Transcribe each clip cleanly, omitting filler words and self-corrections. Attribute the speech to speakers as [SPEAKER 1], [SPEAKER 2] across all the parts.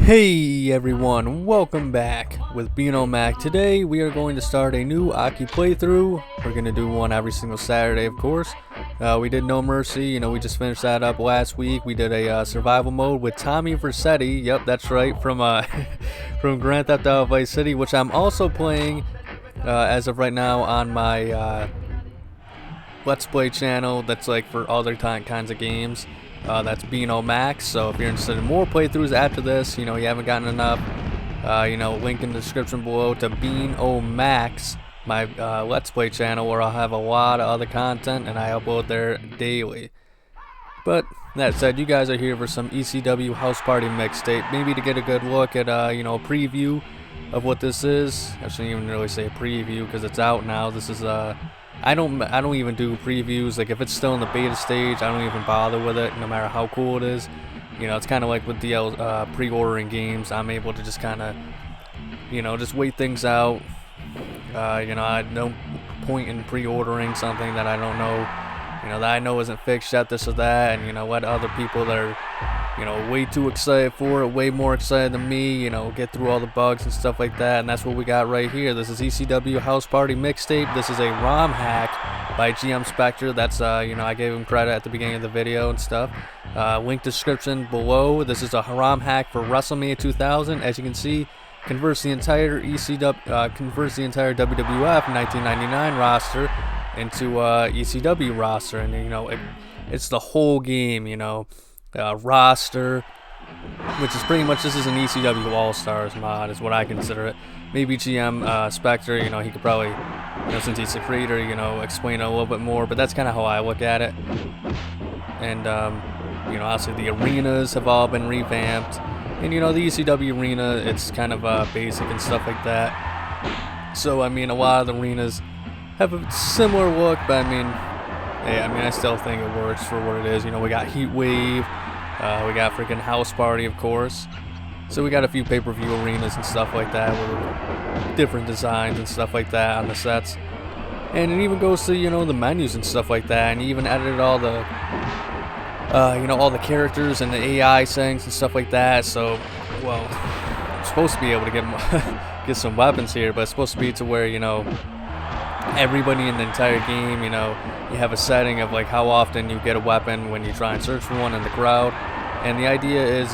[SPEAKER 1] Hey everyone, welcome back with Mac. Today we are going to start a new Aki playthrough. We're going to do one every single Saturday, of course. We did No Mercy, we just finished that up last week. We did a survival mode with Tommy Vercetti, yep, that's right, from from Grand Theft Auto Vice City, which I'm also playing as of right now on my Let's Play channel. That's like for other kinds of games. That's Max. So if you're interested in more playthroughs after this, you haven't gotten enough, link in the description below to Max, my Let's Play channel, where I'll have a lot of other content and I upload there daily. But that said, you guys are here for some ECW House Party Mixtape, maybe to get a good look at a preview of what this is. I shouldn't even really say a preview because it's out now. This is I don't even do previews. Like, if it's still in the beta stage, I don't even bother with it, no matter how cool it is. It's kind of like with pre-ordering games. I'm able to just kind of, just wait things out. I no point in pre-ordering something that I don't know, that I know isn't fixed yet, this or that, and let other people that are, way too excited for it, way more excited than me, get through all the bugs and stuff like that. And that's what we got right here. This is ECW House Party Mixtape. This is a ROM hack by GM Spectre. That's I gave him credit at the beginning of the video and stuff. Link description below. This is a ROM hack for WrestleMania 2000. As you can see, converts the entire WWF 1999 roster into ECW roster, and it's the whole game, roster, which is pretty much, this is an ECW All-Stars mod, is what I consider it. Maybe GM Spectre, he could probably, since he's the creator, explain it a little bit more, but that's kind of how I look at it. And obviously the arenas have all been revamped, and the ECW arena, it's kind of basic and stuff like that. So a lot of the arenas have a similar look, but I still think it works for what it is. We got Heat Wave, we got freaking House Party, of course. So we got a few pay-per-view arenas and stuff like that with different designs and stuff like that on the sets. And it even goes to, the menus and stuff like that, and even edited all the, all the characters and the AI settings and stuff like that. So, well, I'm supposed to be able to get some weapons here, but it's supposed to be to where, everybody in the entire game, you have a setting of like how often you get a weapon when you try and search for one in the crowd. And the idea is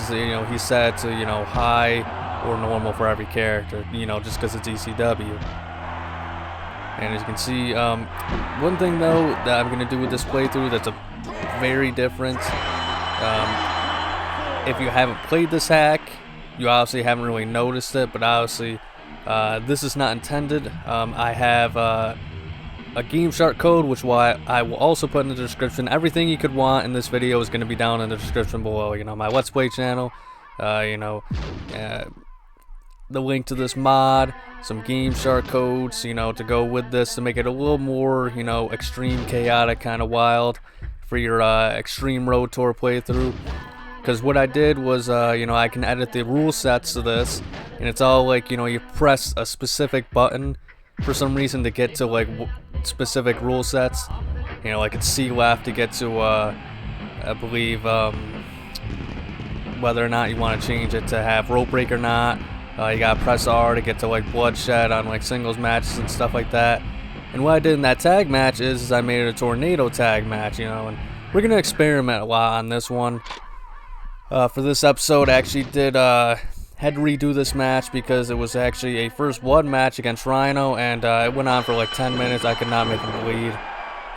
[SPEAKER 1] he's set to, high or normal for every character, just because it's ECW. And as you can see, one thing though that I'm going to do with this playthrough that's very different, if you haven't played this hack, you obviously haven't really noticed it, but obviously this is not intended. I have a Game Shark code, which I will also put in the description. Everything you could want in this video is going to be down in the description below. My Let's Play channel, the link to this mod, some Game Shark codes, to go with this to make it a little more, extreme, chaotic, kind of wild for your Extreme Road Tour playthrough. Because what I did was, I can edit the rule sets to this, and it's all like, you press a specific button for some reason to get to like specific rule sets. Like it's C left to get to, I believe, whether or not you want to change it to have rope break or not. You gotta press R to get to like bloodshed on like singles matches and stuff like that. And what I did in that tag match is I made it a tornado tag match, and we're gonna experiment a lot on this one. For this episode, I actually had to redo this match because it was actually a first blood match against Rhino, and it went on for like 10 minutes. I could not make him bleed.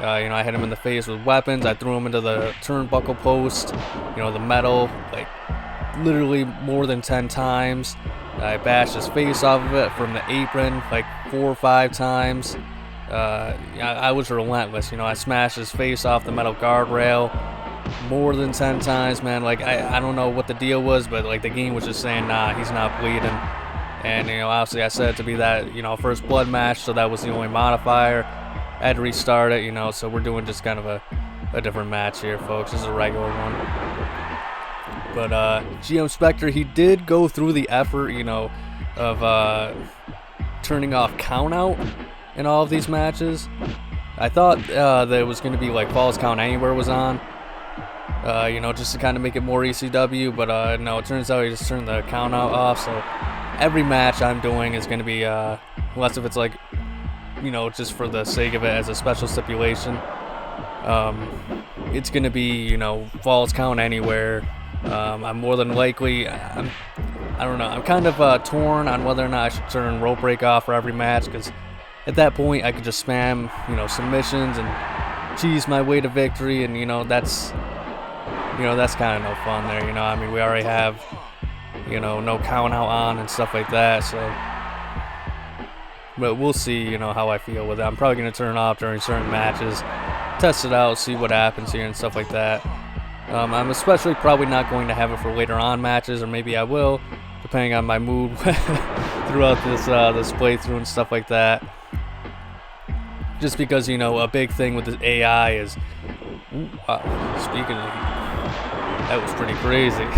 [SPEAKER 1] I hit him in the face with weapons. I threw him into the turnbuckle post, the metal, like literally more than 10 times. I bashed his face off of it from the apron like 4 or 5 times. I was relentless. I smashed his face off the metal guardrail more than 10 times, man. Like, I don't know what the deal was, but like the game was just saying, nah, he's not bleeding. And obviously I said it to be that first blood match, so that was the only modifier. I had to restart it, so we're doing just kind of a different match here, folks. This is a regular one. But GM Spectre, he did go through the effort, of turning off count out in all of these matches. I thought that it was going to be like Falls Count Anywhere was on. you know, just to kind of make it more ECW, but no, it turns out he just turned the count out off, so every match I'm doing is going to be, unless if it's like, you know, just for the sake of it as a special stipulation, it's going to be, you know, falls count anywhere. I'm more than likely, I don't know, I'm kind of torn on whether or not I should turn rope break off for every match, because at that point I could just spam, you know, submissions and cheese my way to victory, and, you know, that's kind of no fun there, you know. I mean, we already have, you know, no count out on and stuff like that, so, but we'll see, you know, how I feel with it. I'm probably going to turn it off during certain matches, test it out, see what happens here and stuff like that. I'm especially probably not going to have it for later on matches, or maybe I will, depending on my mood throughout this playthrough and stuff like that. Just because, you know, a big thing with the AI is, speaking of, that was pretty crazy.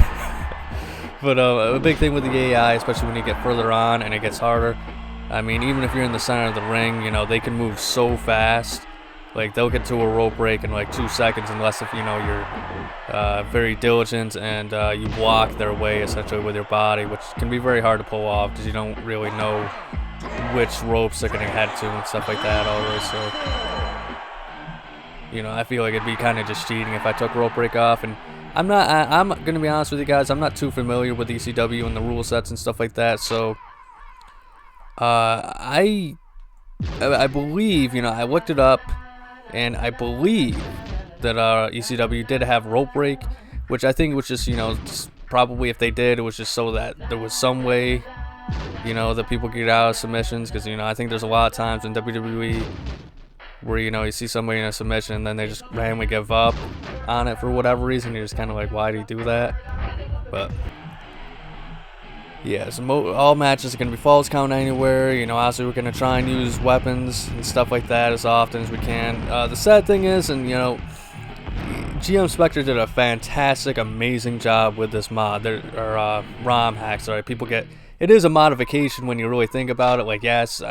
[SPEAKER 1] But a big thing with the AI, especially when you get further on and it gets harder, I mean, even if you're in the center of the ring, you know, they can move so fast. Like, they'll get to a rope break in like 2 seconds, unless if, you know, you're very diligent and you block their way essentially with your body, which can be very hard to pull off because you don't really know which ropes they're going to head to and stuff like that always. So, you know, I feel like it'd be kind of just cheating if I took rope break off. And I'm going to be honest with you guys, I'm not too familiar with ECW and the rule sets and stuff like that. So, I believe, you know, I looked it up, and I believe that ECW did have rope break, which I think was just, you know, probably if they did, it was just so that there was some way, you know, that people get out of submissions, because, you know, I think there's a lot of times in WWE where, you know, you see somebody in a submission and then they just randomly give up on it for whatever reason. You're just kind of like, why do you do that? But yeah, so all matches are going to be falls count anywhere. You know, obviously we're going to try and use weapons and stuff like that as often as we can. The sad thing is, and, you know, GM Spectre did a fantastic, amazing job with this mod. Or ROM hacks, right? People get, it is a modification when you really think about it. Like, yes,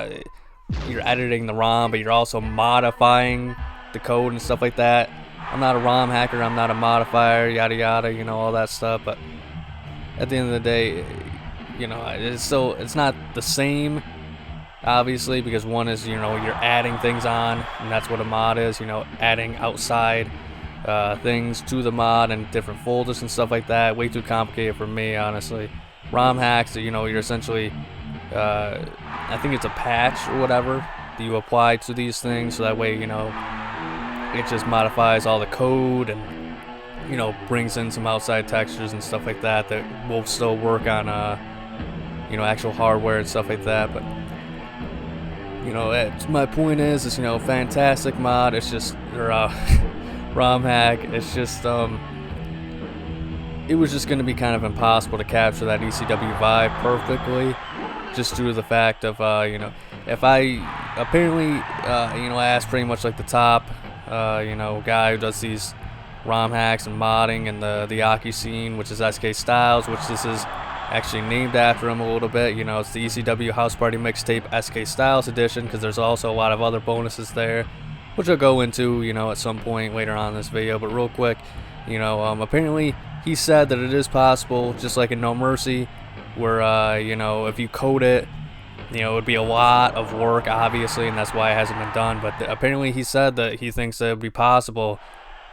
[SPEAKER 1] you're editing the ROM, but you're also modifying the code and stuff like that. I'm not a ROM hacker, I'm not a modifier, yada yada, you know, all that stuff. But at the end of the day, you know, it's not the same, obviously, because one is, you know, you're adding things on, and that's what a mod is, you know, adding outside things to the mod and different folders and stuff like that. Way too complicated for me, honestly. ROM hacks, you know, you're essentially, I think it's a patch or whatever that you apply to these things, so that way, you know, it just modifies all the code and, you know, brings in some outside textures and stuff like that that will still work on, you know, actual hardware and stuff like that. But, you know, my point is, you know, fantastic mod. It's just, or ROM hack. It's just, it was just going to be kind of impossible to capture that ECW vibe perfectly, just due to the fact of, you know, if I, apparently, you know, I asked pretty much like the top, you know, guy who does these ROM hacks and modding and the Aki scene, which is SK Styles, which this is actually named after him a little bit. You know, it's the ECW House Party Mixtape SK Styles edition, because there's also a lot of other bonuses there, which I'll go into, you know, at some point later on in this video. But real quick, you know, apparently he said that it is possible, just like in No Mercy, where, you know, if you code it, you know, it would be a lot of work, obviously, and that's why it hasn't been done. But apparently he said that he thinks that it would be possible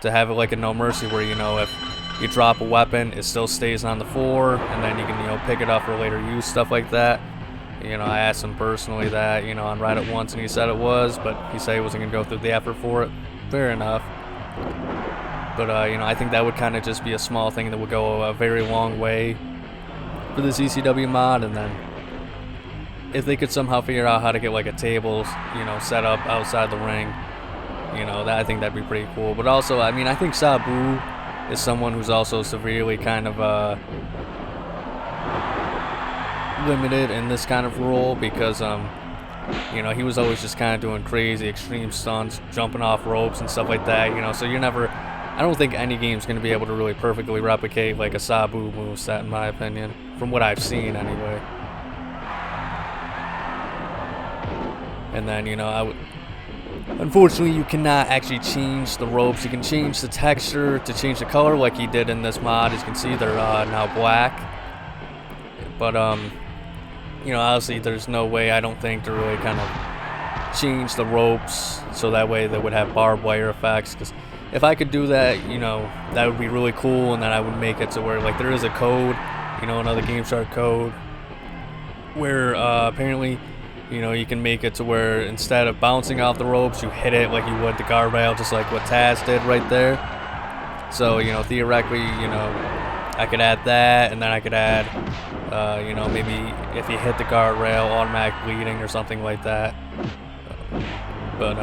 [SPEAKER 1] to have it like in No Mercy, where, you know, if you drop a weapon, it still stays on the floor, and then you can, you know, pick it up for later use, stuff like that. You know, I asked him personally that, you know, on Reddit once, and he said it was, but he said he wasn't going to go through the effort for it. Fair enough. But, you know, I think that would kind of just be a small thing that would go a very long way for this ECW mod. And then if they could somehow figure out how to get like a table, you know, set up outside the ring, you know, that, I think that'd be pretty cool. But also, I mean, I think Sabu is someone who's also severely kind of limited in this kind of role, because you know, he was always just kind of doing crazy extreme stunts, jumping off ropes and stuff like that, you know. So you're never, I don't think any game's going to be able to really perfectly replicate like a Sabu moveset, in my opinion, from what I've seen anyway. And then, you know, Unfortunately, you cannot actually change the ropes. You can change the texture to change the color like he did in this mod. As you can see, they're now black. But, you know, obviously there's no way, I don't think, to really kind of change the ropes so that way they would have barbed wire effects. Because if I could do that, you know, that would be really cool, and then I would make it to where, like, there is a code, you know, another Game Shark code, where apparently, you know, you can make it to where instead of bouncing off the ropes, you hit it like you would the guardrail, just like what Taz did right there. So, you know, theoretically, you know, I could add that, and then I could add, you know, maybe if you hit the guardrail, automatic bleeding or something like that. But,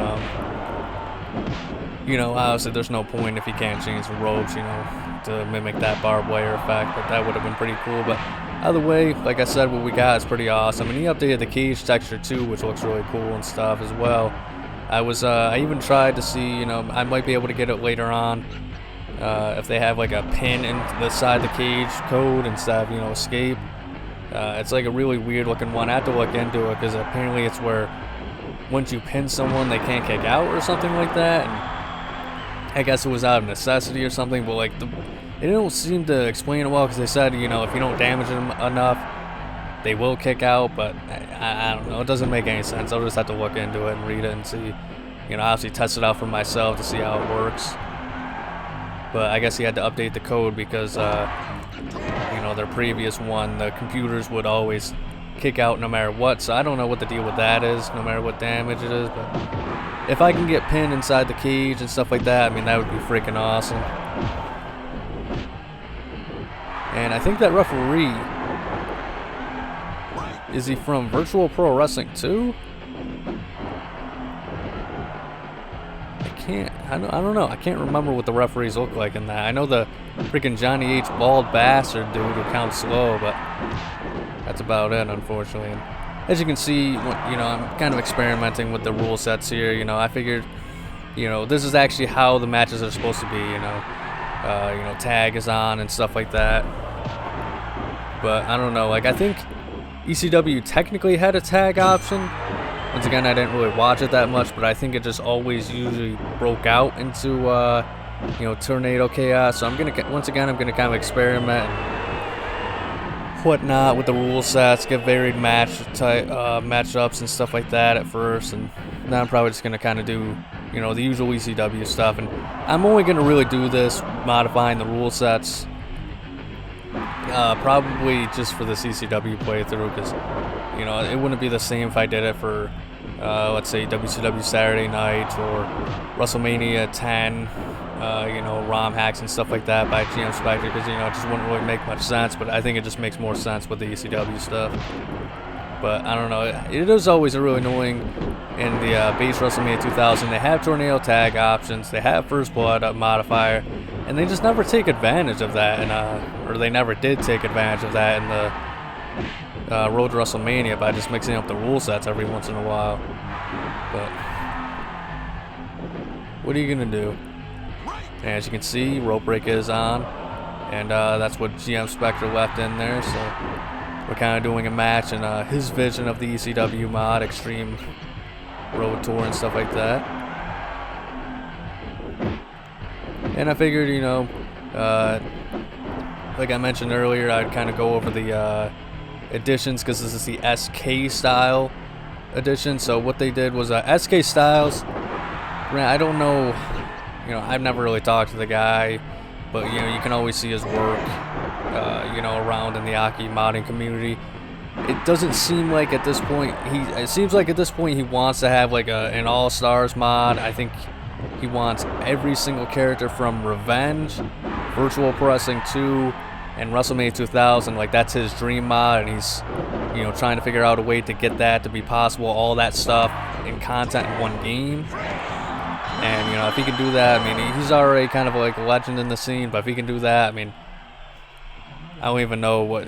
[SPEAKER 1] you know, obviously there's no point if you can't change the ropes, you know, to mimic that barbed wire effect, but that would have been pretty cool. But either way, like I said, what we got is pretty awesome. And he updated the cage texture too, which looks really cool and stuff as well. I even tried to see, you know, I might be able to get it later on, if they have like a pin in the side of the cage code instead of, you know, escape. It's like a really weird looking one. I have to look into it, because apparently it's where once you pin someone, they can't kick out or something like that. And I guess it was out of necessity or something, but like they don't seem to explain it well, because they said, you know, if you don't damage them enough, they will kick out. But I don't know, it doesn't make any sense. I'll just have to look into it and read it and see, you know, obviously test it out for myself to see how it works. But I guess he had to update the code because, you know, their previous one, the computers would always kick out no matter what. So I don't know what the deal with that is, no matter what damage it is. But if I can get pinned inside the cage and stuff like that, I mean, that would be freaking awesome. And I think that referee, is he from Virtual Pro Wrestling too? I don't know. I can't remember what the referees look like in that. I know the freaking Johnny H. bald bastard dude who counts slow, but that's about it, unfortunately. And as you can see, you know, I'm kind of experimenting with the rule sets here. You know, I figured, you know, this is actually how the matches are supposed to be. You know, tag is on and stuff like that. But I don't know. Like, I think ECW technically had a tag option. Once again, I didn't really watch it that much, but I think it just always usually broke out into, you know, Tornado Chaos. So I'm gonna kind of experiment and whatnot with the rule sets, get varied matchups and stuff like that at first, and then I'm probably just gonna kind of do, you know, the usual ECW stuff. And I'm only gonna really do this, modifying the rule sets, probably just for this ECW playthrough, because, you know, it wouldn't be the same if I did it for, let's say, WCW Saturday Night or WrestleMania 10, you know, ROM hacks and stuff like that by GM Spectre, because, you know, it just wouldn't really make much sense. But I think it just makes more sense with the ECW stuff. But I don't know, it is always really annoying in the base WrestleMania 2000. They have tornado tag options, they have first blood modifier, and they just never take advantage of that, and or they never did take advantage of that in the Road to WrestleMania by just mixing up the rule sets every once in a while. But what are you gonna do? And as you can see, rope break is on, and that's what GM Spectre left in there. So we're kind of doing a match in his vision of the ECW mod, Extreme Road Tour and stuff like that. And I figured, you know, like I mentioned earlier, I'd kind of go over the editions, because this is the SK style edition. So what they did was SK Styles, I don't know, you know, I've never really talked to the guy, but, you know, you can always see his work, you know, around in the Aki modding community. It doesn't seem like at this point it seems like at this point he wants to have like an All-Stars mod. I think he wants every single character from Revenge, Virtual Pro Wrestling 2, and WrestleMania 2000. Like, that's his dream mod, and he's, you know, trying to figure out a way to get that to be possible, all that stuff in content in one game. And, you know, if he can do that, I mean, he's already kind of like a legend in the scene, but if he can do that, I mean, I don't even know what,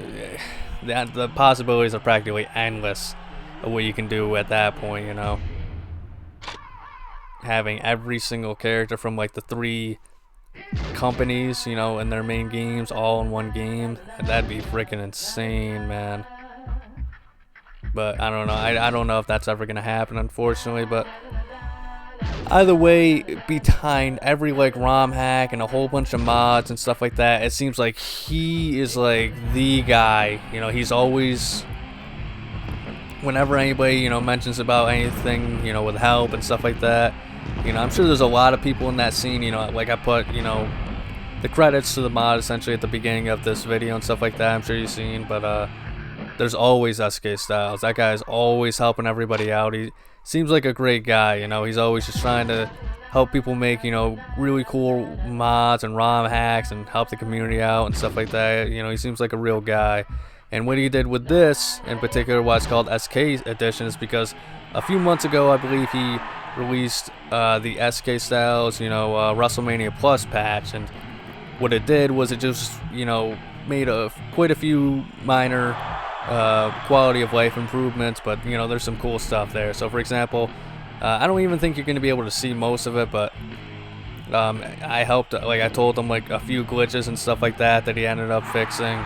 [SPEAKER 1] the possibilities are practically endless of what you can do at that point, you know. Having every single character from like the 3 companies, you know, in their main games all in one game, that'd be freaking insane, man. But I don't know, I don't know if that's ever gonna happen, unfortunately. But either way, behind every like ROM hack and a whole bunch of mods and stuff like that, it seems like he is like the guy. You know, he's always, whenever anybody, you know, mentions about anything, you know, with help and stuff like that, you know, I'm sure there's a lot of people in that scene, you know, like I put, you know, the credits to the mod essentially at the beginning of this video and stuff like that, I'm sure you've seen, but there's always SK Styles. That guy is always helping everybody out. He seems like a great guy, you know, he's always just trying to help people make, you know, really cool mods and ROM hacks and help the community out and stuff like that. You know, he seems like a real guy. And what he did with this, in particular, why it's called SK Edition, is because a few months ago, I believe he released the SK Styles, you know, WrestleMania Plus patch, and what it did was it just, you know, made quite a few minor quality of life improvements, but, you know, there's some cool stuff there. So, for example, I don't even think you're going to be able to see most of it, but I helped, like, I told him, like, a few glitches and stuff like that he ended up fixing.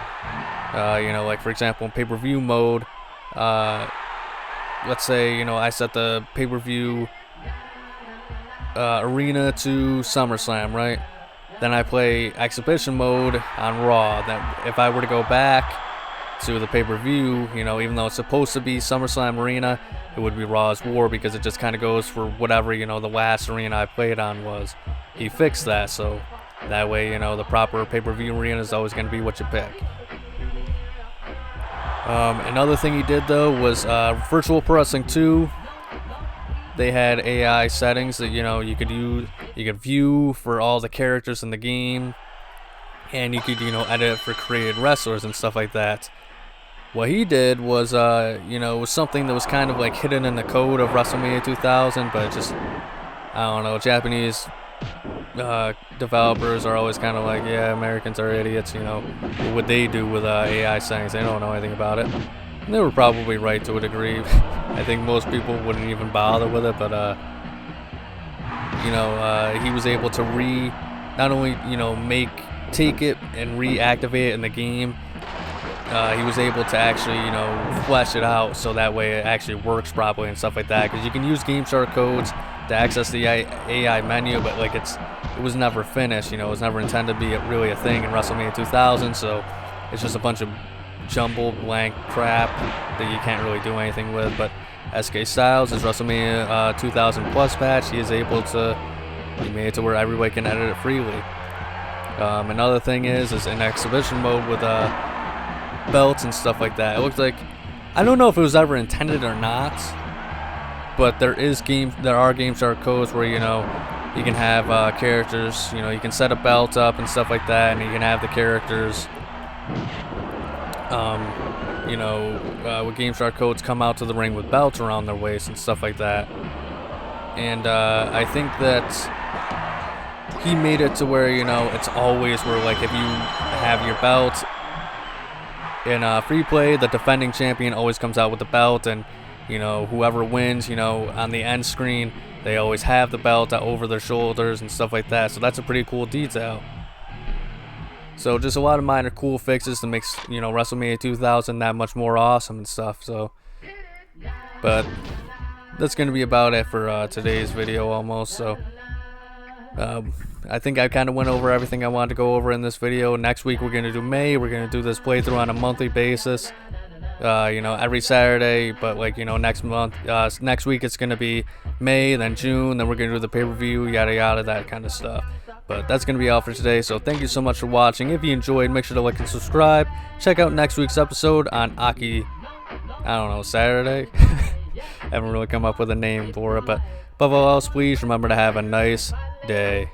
[SPEAKER 1] You know, like, for example, in pay-per-view mode, let's say, you know, I set the pay-per-view arena to SummerSlam, right? Then I play exhibition mode on Raw. Then if I were to go back to the pay-per-view, you know, even though it's supposed to be SummerSlam arena, it would be Raw's War, because it just kind of goes for whatever, you know, the last arena I played on was. He fixed that, so that way, you know, the proper pay-per-view arena is always going to be what you pick. Another thing he did, though, was Virtual Pro Wrestling 2. They had AI settings that, you know, you could use, you could view for all the characters in the game, and you could, you know, edit for created wrestlers and stuff like that. What he did was, you know, it was something that was kind of like hidden in the code of WrestleMania 2000, but it just, I don't know, Japanese developers are always kind of like, yeah, Americans are idiots, you know, what would they do with AI settings? They don't know anything about it. And they were probably right to a degree. I think most people wouldn't even bother with it, but you know, he was able to not only, you know, take it and reactivate it in the game, he was able to actually, you know, flesh it out so that way it actually works properly and stuff like that, because you can use game start codes to access the AI menu, but like it was never finished, you know, it was never intended to be really a thing in WrestleMania 2000, so it's just a bunch of jumbled blank crap that you can't really do anything with. But SK Styles, his WrestleMania 2000 Plus patch, he made it to where everybody can edit it freely. Another thing is in exhibition mode with belts and stuff like that, it looks like, I don't know if it was ever intended or not, but there are game start codes where, you know, you can have characters, you know, you can set a belt up and stuff like that, and you can have the characters, you know, with game start codes come out to the ring with belts around their waist and stuff like that. And I think that he made it to where, you know, it's always where, like, if you have your belt in free play, the defending champion always comes out with the belt, and, you know, whoever wins, you know, on the end screen, they always have the belt over their shoulders and stuff like that. So that's a pretty cool detail. So just a lot of minor cool fixes to make, you know, WrestleMania 2000 that much more awesome and stuff. So, but that's going to be about it for today's video almost. So I think I kind of went over everything I wanted to go over in this video. Next week we're going to do May. We're going to do this playthrough on a monthly basis. You know, every Saturday, but like, you know, next week it's going to be May, then June, then we're going to do the pay-per-view, yada yada, that kind of stuff. But that's going to be all for today, so thank you so much for watching. If you enjoyed, make sure to like and subscribe. Check out next week's episode on Saturday. Haven't really come up with a name for it, but above all else, please remember to have a nice day.